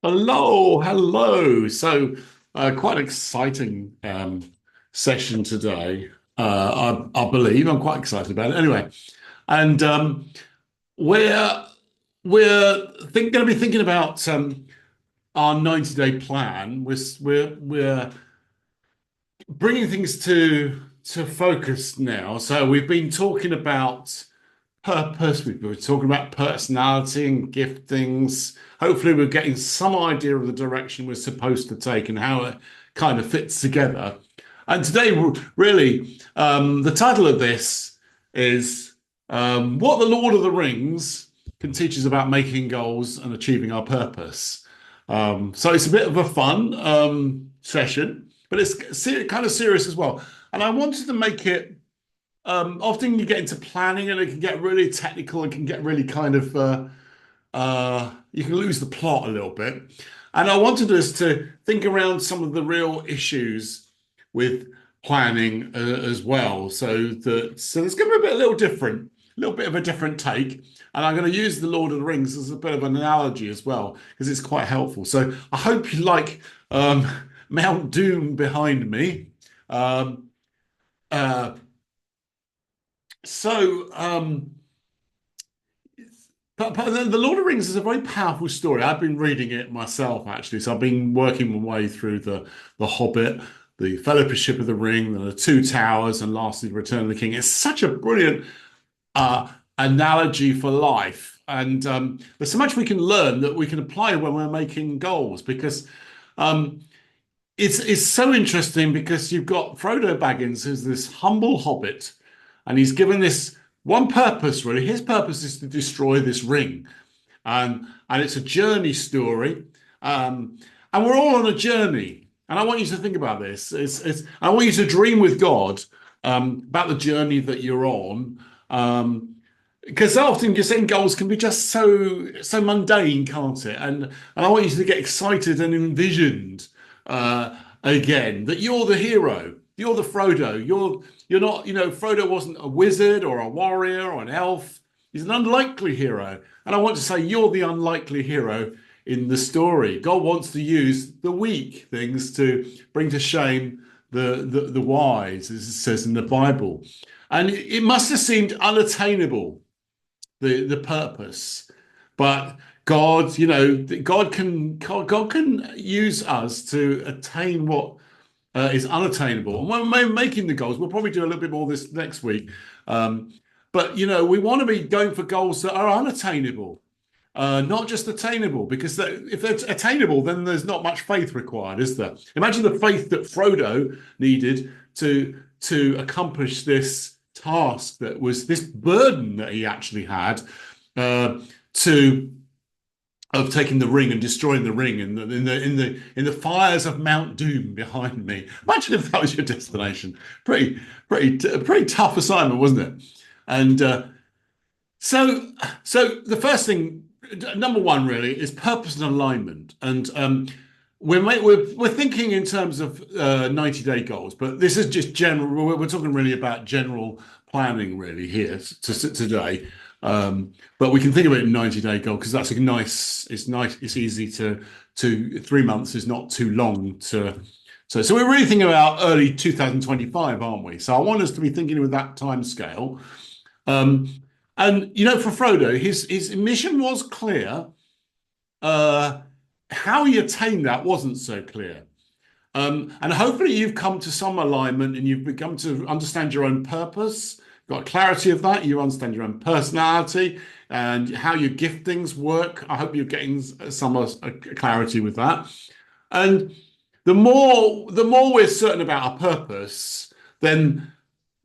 Hello, hello. Quite an exciting session today. I believe I'm quite excited about it. Anyway, and we're going to be thinking about our 90-day plan. We're bringing things to focus now. So we've been talking about purpose. We've been talking about personality and giftings. Hopefully, we're getting some idea of the direction we're supposed to take and how it kind of fits together. And today, really, the title of this is What the Lord of the Rings Can Teach Us About Making Goals and Achieving Our Purpose. So it's a bit of a fun session, but it's kind of serious as well. And I wanted to make it often you get into planning and it can get really technical and can get really kind of you can lose the plot a little bit. And I wanted us to think around some of the real issues with planning as well. So it's going to be a little different, a little bit of a different take. And I'm going to use the Lord of the Rings as a bit of an analogy as well because it's quite helpful. So I hope you like Mount Doom behind me. Um, uh, So, but the Lord of the Rings is a very powerful story. I've been reading it myself, actually. So I've been working my way through the Hobbit, the Fellowship of the Ring, the Two Towers, and lastly, the Return of the King. It's such a brilliant analogy for life, and there's so much we can learn that we can apply when we're making goals. Because um, it's so interesting because you've got Frodo Baggins, who's this humble hobbit, and he's given this one purpose, really. His purpose is to destroy this ring. And it's a journey story. And we're all on a journey. And I want you to think about this. I want you to dream with God about the journey that you're on. Because often your setting goals can be just so mundane, can't it? And I want you to get excited and envisioned again that you're the hero, you're the Frodo, you're not, Frodo wasn't a wizard or a warrior or an elf. He's an unlikely hero, and I want to say you're the unlikely hero in the story. God wants to use the weak things to bring to shame the wise, as it says in the Bible. And it must have seemed unattainable, the purpose. But God, God can use us to attain what is unattainable. And when we're making the goals, we'll probably do a little bit more this next week. But we want to be going for goals that are unattainable, not just attainable. Because if they're attainable, then there's not much faith required, is there? Imagine the faith that Frodo needed to accomplish this task, that was this burden that he actually had to of taking the ring and destroying the ring in the fires of Mount Doom behind me. Imagine if that was your destination. Pretty tough assignment, wasn't it? And so the first thing, number one, really, is purpose and alignment. And we're thinking in terms of 90-day goals, but this is just general. We're talking really about general planning, really, here today. But we can think of it in 90-day goal because that's a nice. It's nice. It's easy to 3 months is not too long to. So we're really thinking about early 2025, aren't we? So I want us to be thinking with that time scale. And for Frodo, his mission was clear. How he attained that wasn't so clear. And hopefully you've come to some alignment and you've begun to understand your own purpose, got clarity of that. You understand your own personality and how your giftings work. I hope you're getting some clarity with that. And the more we're certain about our purpose, then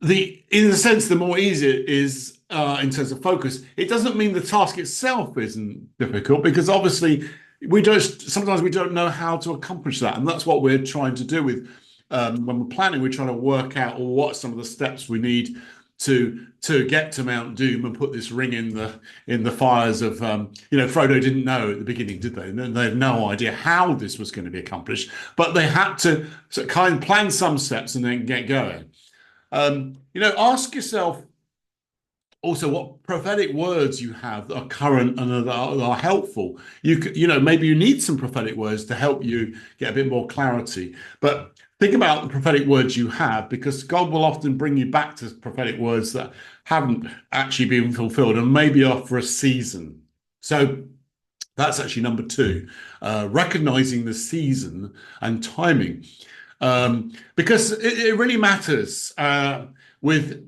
in a sense, the more easy it is in terms of focus. It doesn't mean the task itself isn't difficult, because obviously sometimes we don't know how to accomplish that, and that's what we're trying to do with when we're planning. We're trying to work out what some of the steps we need to get to Mount Doom and put this ring in the fires of Frodo didn't know at the beginning, did they? They had no idea how this was going to be accomplished, but they had to kind of plan some steps and then get going. Ask yourself also what prophetic words you have that are current and are helpful. You know, maybe you need some prophetic words to help you get a bit more clarity. But think about the prophetic words you have, because God will often bring you back to prophetic words that haven't actually been fulfilled and maybe are for a season. So that's actually number two, recognizing the season and timing, because it really matters with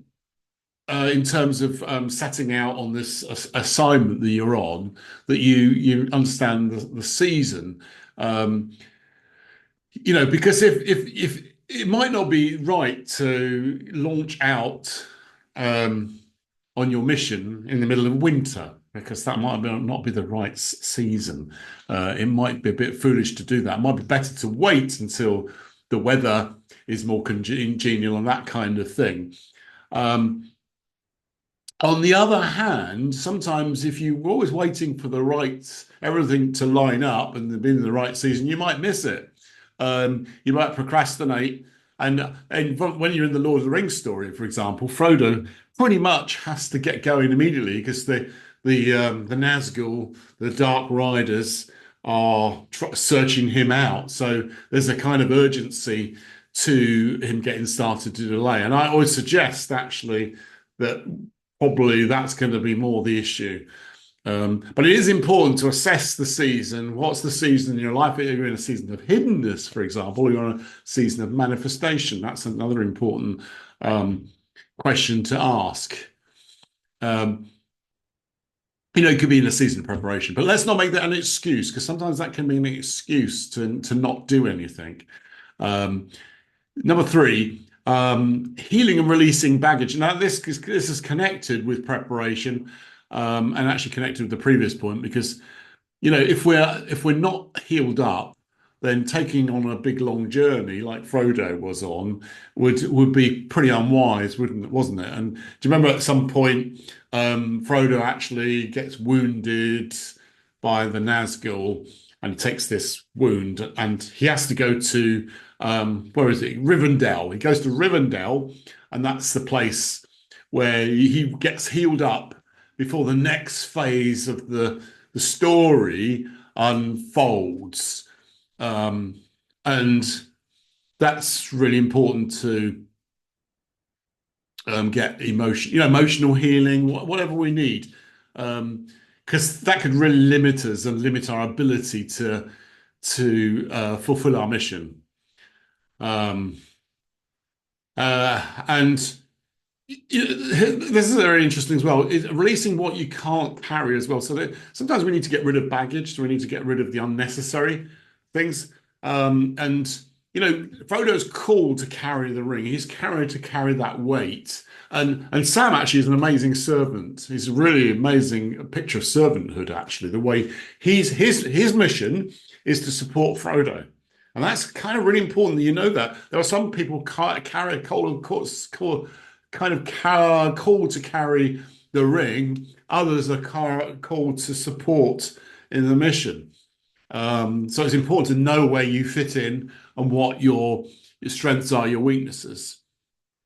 in terms of setting out on this assignment that you're on, that you understand the season. Um, you know, because if it might not be right to launch out um, on your mission in the middle of winter, because that might not be the right season. It might be a bit foolish to do that. It might be better to wait until the weather is more congenial and that kind of thing. Um, on the other hand, sometimes if you're always waiting for the right everything to line up and be in the right season, you might miss it. You might procrastinate, and when you're in the Lord of the Rings story, for example, Frodo pretty much has to get going immediately because the Nazgul, the Dark Riders, are searching him out. So there's a kind of urgency to him getting started to delay. And I always suggest actually that probably that's going to be more the issue. But it is important to assess the season. What's the season in your life? If you're in a season of hiddenness, for example, or you're in a season of manifestation. That's another important question to ask. Um, you know, it could be in a season of preparation, but let's not make that an excuse, because sometimes that can be an excuse to not do anything. Um, Number three, healing and releasing baggage. Now, this is connected with preparation, and actually connected with the previous point, because you know, if we're not healed up, then taking on a big long journey like Frodo was on would be pretty unwise, wasn't it? And do you remember at some point, Frodo actually gets wounded by the Nazgul and takes this wound, and he has to go to where is it? Rivendell. He goes to Rivendell, and that's the place where he gets healed up before the next phase of the story unfolds. And that's really important to get emotional healing, whatever we need, because that could really limit us and limit our ability to fulfill our mission. Um, and this is very interesting as well. Is releasing what you can't carry as well. So that sometimes we need to get rid of baggage. So we need to get rid of the unnecessary things. And you know, Frodo's called to carry the ring. He's carried to carry that weight. And Sam actually is an amazing servant. He's a really amazing picture of servanthood. Actually, the way his mission is to support Frodo. And that's kind of really important that you know that. There are some people carry kind of called to carry the ring. Others are called to support in the mission. So it's important to know where you fit in and what your strengths are, your weaknesses.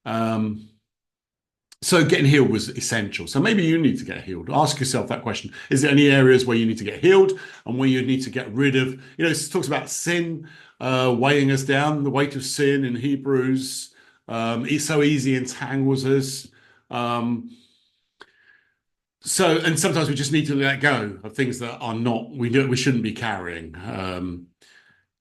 Um, so getting healed was essential. So maybe you need to get healed. Ask yourself that question. Is there any areas where you need to get healed and where you need to get rid of? You know, it talks about sin weighing us down, the weight of sin in Hebrews. It's so easy entangles us. And sometimes we just need to let go of things that are not we shouldn't be carrying.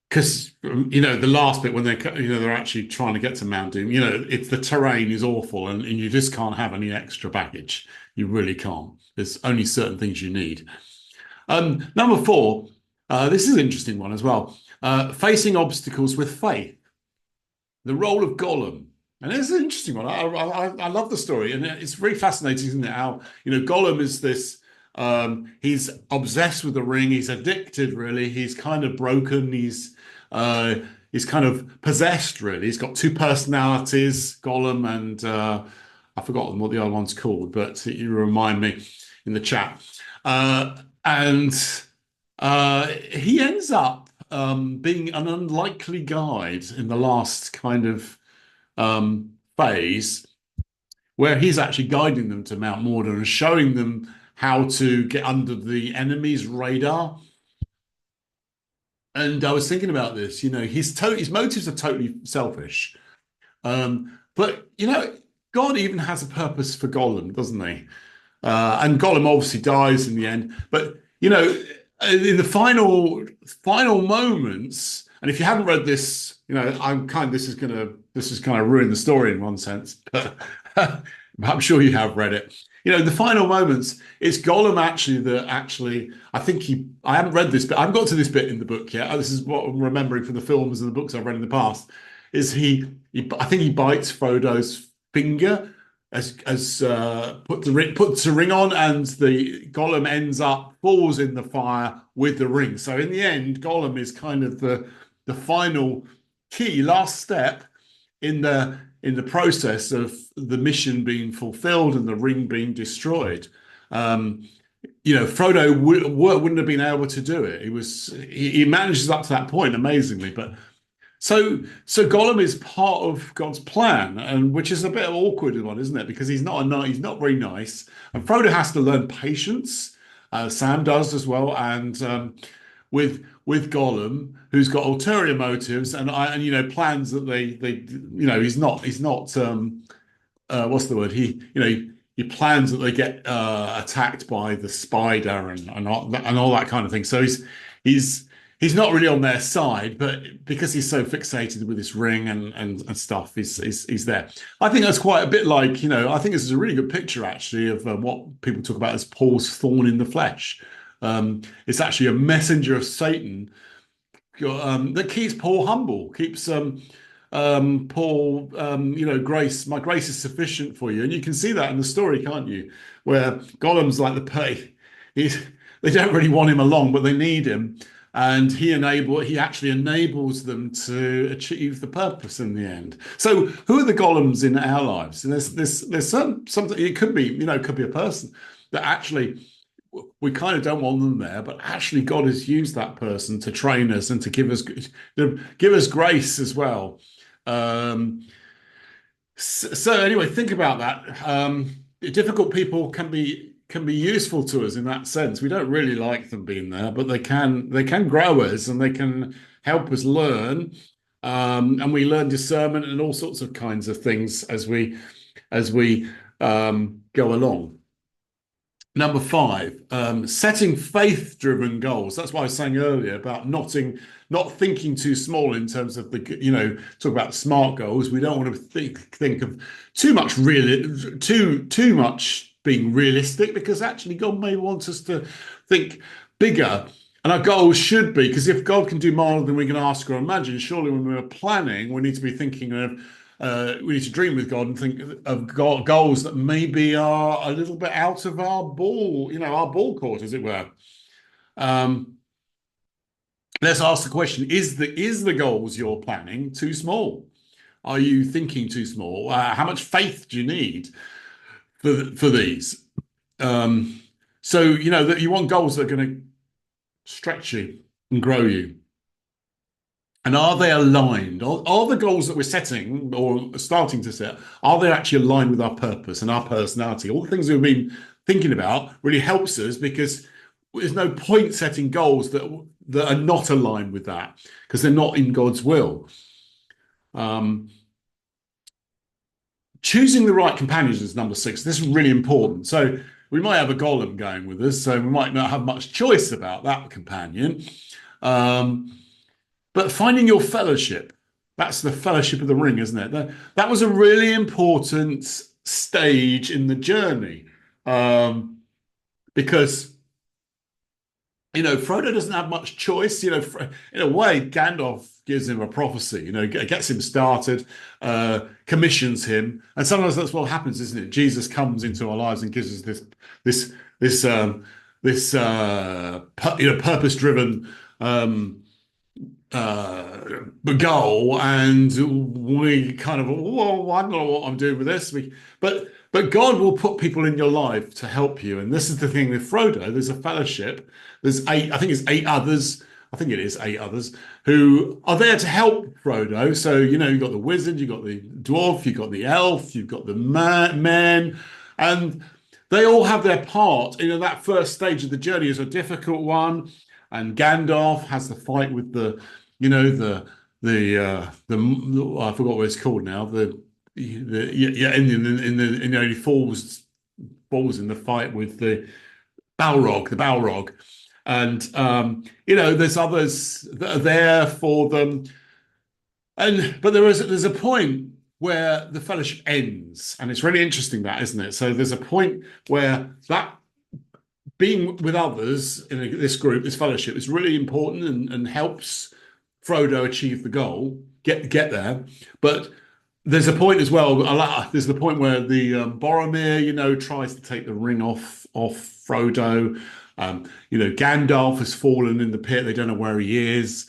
Because you know the last bit when they're actually trying to get to Mount Doom, you know it's the terrain is awful and you just can't have any extra baggage. You really can't. There's only certain things you need. Number four, this is an interesting one as well. Facing obstacles with faith. The role of Gollum. And it's an interesting one. I love the story, and it's very fascinating, isn't it? How you know Gollum is this. He's obsessed with the ring. He's addicted, really. He's kind of broken. He's kind of possessed, really. He's got two personalities, Gollum, and I've forgotten what the other one's called, but you remind me in the chat. And he ends up being an unlikely guide in the last kind of phase, where he's actually guiding them to Mount Mordor and showing them how to get under the enemy's radar. And I was thinking about this, his motives are totally selfish. But God even has a purpose for Gollum, doesn't he? And Gollum obviously dies in the end. But in the final moments, and if you haven't read this, this is kind of ruin the story in one sense, but I'm sure you have read it. The final moments, it's Gollum actually that actually, I haven't read this, but I haven't got to this bit in the book yet. This is what I'm remembering from the films and the books I've read in the past, is I think he bites Frodo's finger puts a ring on, and the Gollum falls in the fire with the ring. So in the end, Gollum is kind of the final key, last step in the process of the mission being fulfilled and the ring being destroyed. Frodo wouldn't have been able to do it. He manages up to that point amazingly, but so Gollum is part of God's plan, and which is a bit of an awkward one, isn't it? Because he's not very nice, and Frodo has to learn patience. Sam does as well, and with Gollum, who's got ulterior motives and plans that he's not what's the word, he plans that they get attacked by the spider and all that kind of thing. So he's not really on their side, but because he's so fixated with this ring and stuff, he's there. I think that's quite a bit like, I think this is a really good picture actually of what people talk about as Paul's thorn in the flesh. It's actually a messenger of Satan that keeps Paul humble, keeps Paul, grace. My grace is sufficient for you, and you can see that in the story, can't you? Where Gollum's like the pay. They don't really want him along, but they need him, and he actually enables them to achieve the purpose in the end. So, who are the Gollums in our lives? And there's something. It could be, it could be a person that actually we kind of don't want them there, but actually God has used that person to train us and to give us grace as well. So anyway, think about that. Difficult people can be useful to us in that sense. We don't really like them being there, but they can grow us and they can help us learn. And we learn discernment and all sorts of kinds of things as we go along. Number 5, setting faith-driven goals. That's what I was saying earlier about not thinking too small in terms of talk about SMART goals. We don't want to think of too much too much being realistic, because actually God may want us to think bigger. And our goals should be, because if God can do more than we can ask or imagine, surely when we're planning, we need to be thinking of we need to dream with God and think of goals that maybe are a little bit out of our ball court, as it were. Let's ask the question: Is the goals you're planning too small? Are you thinking too small? How much faith do you need for these? So that you want goals that are going to stretch you and grow you. And are they aligned? Are the goals that we're setting or starting to set, are they actually aligned with our purpose and our personality? All the things we've been thinking about really helps us, because there's no point setting goals that are not aligned with that, because they're not in God's will. Choosing the right companions is number 6. This is really important. So we might have a Gollum going with us, so we might not have much choice about that companion. But finding your fellowship, that's the fellowship of the ring, isn't it? That was a really important stage in the journey, because, Frodo doesn't have much choice. In a way, Gandalf gives him a prophecy, gets him started, commissions him. And sometimes that's what happens, isn't it? Jesus comes into our lives and gives us this purpose-driven goal, and we kind of, well, I don't know what I'm doing with this. But God will put people in your life to help you, and this is the thing with Frodo. There's a fellowship. There's 8, I think it's 8 others I think it is 8 others, who are there to help Frodo. So, you've got the wizard, you've got the dwarf, you've got the elf, you've got the men, and they all have their part. That first stage of the journey is a difficult one, and Gandalf has the fight with I forgot what it's called now. Yeah, he falls in the fight with the Balrog, and there's others that are there for them, but there's a point where the fellowship ends, and it's really interesting, that, isn't it? So there's a point where that being with others in this group, this fellowship, is really important and helps Frodo achieve the goal, get there. But there's a point as well. There's the point where the Boromir, tries to take the ring off Frodo. Gandalf has fallen in the pit. They don't know where he is,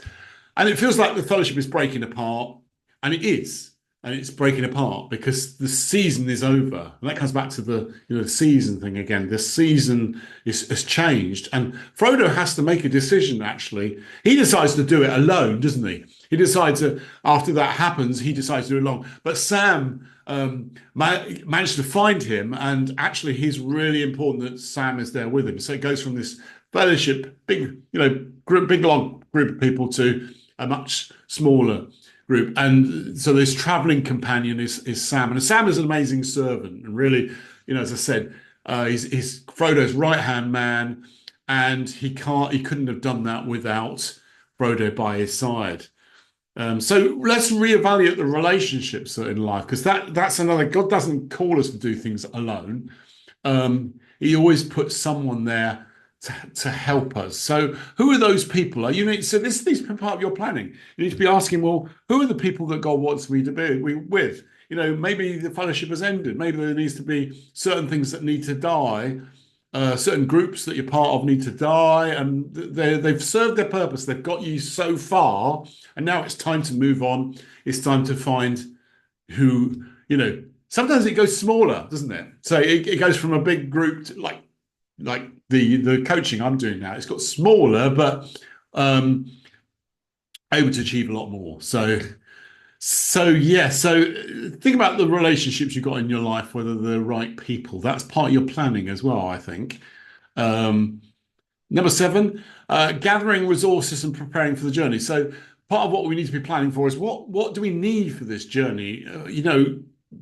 and it feels like the Fellowship is breaking apart, and it is. And it's breaking apart because the season is over. And that comes back to the season thing again. The season has changed. And Frodo has to make a decision, actually. He decides to do it alone, doesn't he? He decides after that happens, he decides to do it alone. But Sam managed to find him. And actually, he's really important that Sam is there with him. So it goes from this fellowship, big long group of people, to a much smaller group. And so this traveling companion is Sam, and Sam is an amazing servant, and really, as I said, he's Frodo's right hand man, and he couldn't have done that without Frodo by his side. So let's reevaluate the relationships in life, because that's another. God doesn't call us to do things alone. He always puts someone there to help us. So who are those people? So this needs to be part of your planning. You need to be asking, well, who are the people that God wants me to be with? Maybe the fellowship has ended. Maybe there needs to be certain things that need to die. Certain groups that you're part of need to die, and they've served their purpose. They've got you so far, and now it's time to move on. It's time to find who, sometimes it goes smaller, doesn't it? So it goes from a big group to like the coaching I'm doing now. It's got smaller, but able to achieve a lot more. So yeah. So think about the relationships you've got in your life, whether they're the right people. That's part of your planning as well, I think. Number 7, gathering resources and preparing for the journey. So part of what we need to be planning for is what do we need for this journey?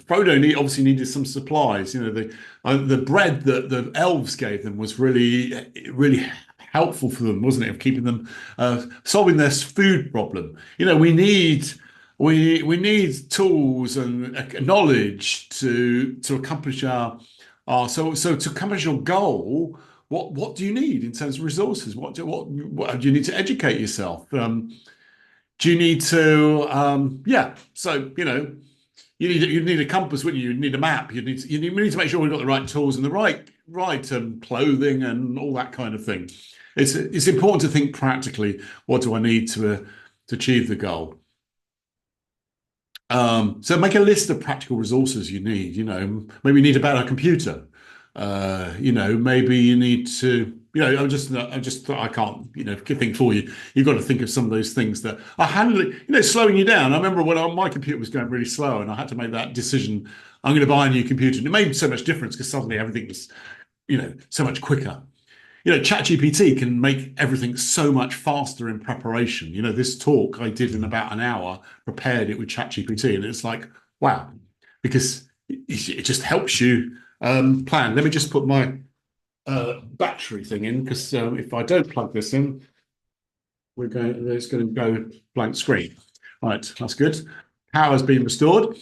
Frodo obviously needed some supplies. The bread that the elves gave them was really, really helpful for them, wasn't it? Of keeping them solving their food problem. We need tools and knowledge to accomplish our to accomplish your goal. What do you need in terms of resources? What do you need to educate yourself? Do you need to So you need a compass, wouldn't you? You need a map. You need to make sure we've got the right tools and the right clothing and all that kind of thing. It's important to think practically. What do I need to achieve the goal? So make a list of practical resources you need. Maybe you need a better computer. Maybe you need to. I can't, think for you. You've got to think of some of those things that are handling, slowing you down. I remember when my computer was going really slow and I had to make that decision. I'm going to buy a new computer. And it made so much difference because suddenly everything was, so much quicker. ChatGPT can make everything so much faster in preparation. This talk I did in about an hour, prepared it with ChatGPT, and it's like, wow, because it just helps you plan. Let me just put my battery thing in, because if I don't plug this in, it's going to go blank screen. Right, that's good. Power's been restored.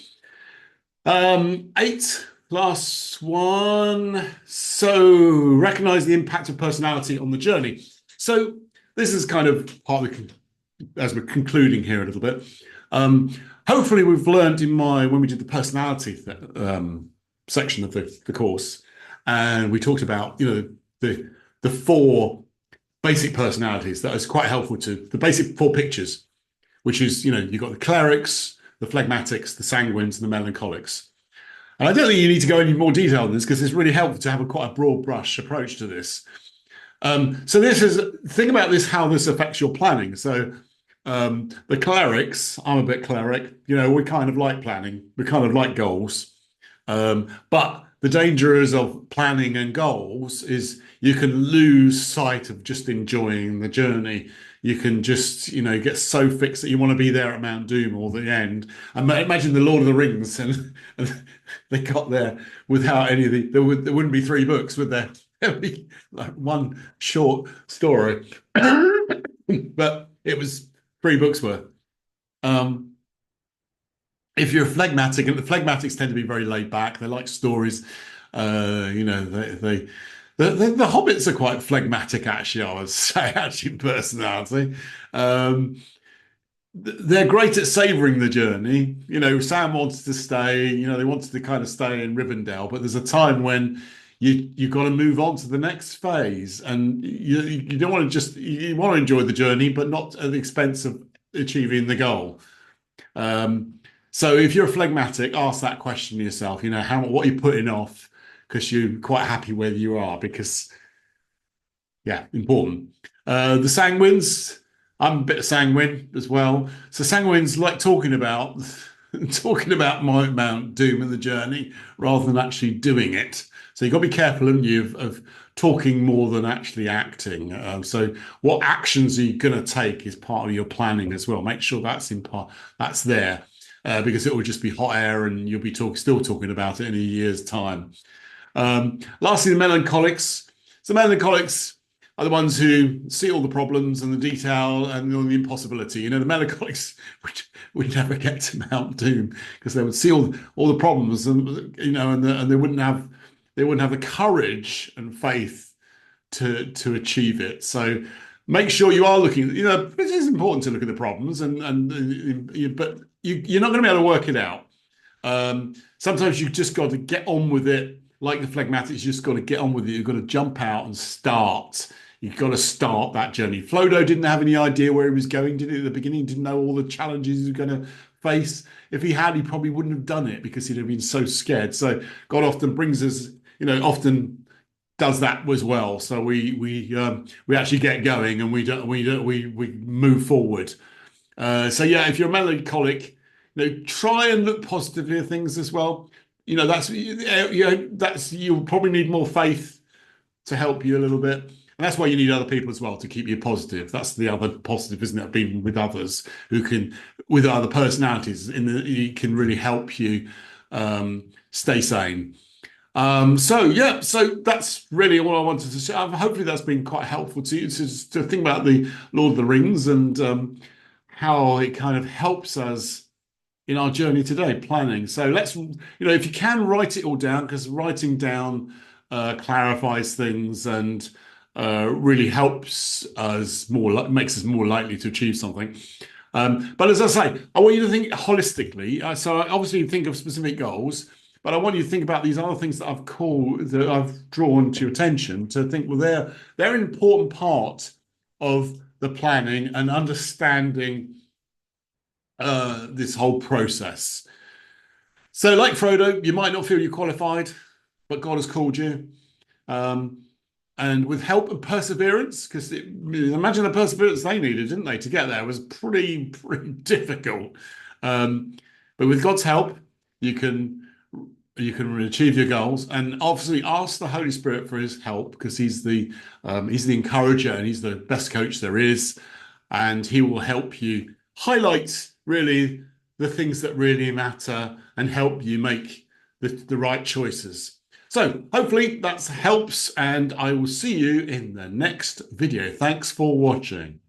8, last one. So recognize the impact of personality on the journey. So this is kind of part of as we're concluding here a little bit. Hopefully we've learned when we did the personality section of the course, and we talked about the 4 basic personalities. That is quite helpful to the basic 4 pictures, which is you've got the clerics, the phlegmatics, the sanguines, and the melancholics. And I don't think you need to go into more detail on this, because it's really helpful to have quite a broad brush approach to this. So this is think about this, how this affects your planning. So the clerics, I'm a bit cleric, we kind of like planning, we kind of like goals. But the dangers of planning and goals is you can lose sight of just enjoying the journey. You can just, get so fixed that you want to be there at Mount Doom or the end. And imagine the Lord of the Rings, and they got there without any of there wouldn't be three books, would there? There'd be like one short story, but it was three books worth. Um, if you're a phlegmatic, and the phlegmatics tend to be very laid back, they like stories. The hobbits are quite phlegmatic, actually, I would say, actually, personality. Um, they're great at savouring the journey. Sam wanted to stay, they wanted to kind of stay in Rivendell, but there's a time when you've got to move on to the next phase, and you don't want to just you want to enjoy the journey, but not at the expense of achieving the goal. Um, so if you're a phlegmatic, ask that question to yourself. What are you putting off because you're quite happy where you are? Because yeah, important. The sanguines, I'm a bit sanguine as well. So sanguines like talking about talking about my Mount Doom and the journey rather than actually doing it. So you've got to be careful, haven't you, of talking more than actually acting. So what actions are you going to take is part of your planning as well. Make sure that's there, because it will just be hot air and you'll be still talking about it in a year's time. Lastly, the melancholics. So melancholics are the ones who see all the problems and the detail and all the impossibility. The melancholics would never get to Mount Doom because they would see all the problems, and and they wouldn't have the courage and faith to achieve it. So make sure you are looking. It is important to look at the problems, but you're not going to be able to work it out. Sometimes you've just got to get on with it. Like the phlegmatics, you just got to get on with it. You've got to jump out and start. You've got to start that journey. Frodo didn't have any idea where he was going, did he, at the beginning? He didn't know all the challenges he was going to face. If he had, he probably wouldn't have done it because he'd have been so scared. So God often brings us, often does that as well. So we actually get going and we move forward. So yeah, if you're melancholic, try and look positively at things as well. That's you'll probably need more faith to help you a little bit. And that's why you need other people as well to keep you positive. That's the other positive, isn't it? Being with others with other personalities, it can really help you stay sane. So that's really all I wanted to say. Hopefully that's been quite helpful to you to think about the Lord of the Rings and how it kind of helps us in our journey today, planning. So if you can write it all down, because writing down clarifies things and really helps us makes us more likely to achieve something. But as I say, I want you to think holistically. So obviously think of specific goals, but I want you to think about these other things that I've drawn to your attention to think, well, they're an important part of the planning and understanding this whole process. So like Frodo, you might not feel you're qualified, but God has called you. And with help and perseverance, because imagine the perseverance they needed, didn't they, to get there? It was pretty difficult. But with God's help, you can achieve your goals, and obviously ask the Holy Spirit for His help, because He's the encourager and He's the best coach there is, and He will help you highlight really the things that really matter and help you make the right choices. So hopefully that helps, and I will see you in the next video. Thanks for watching.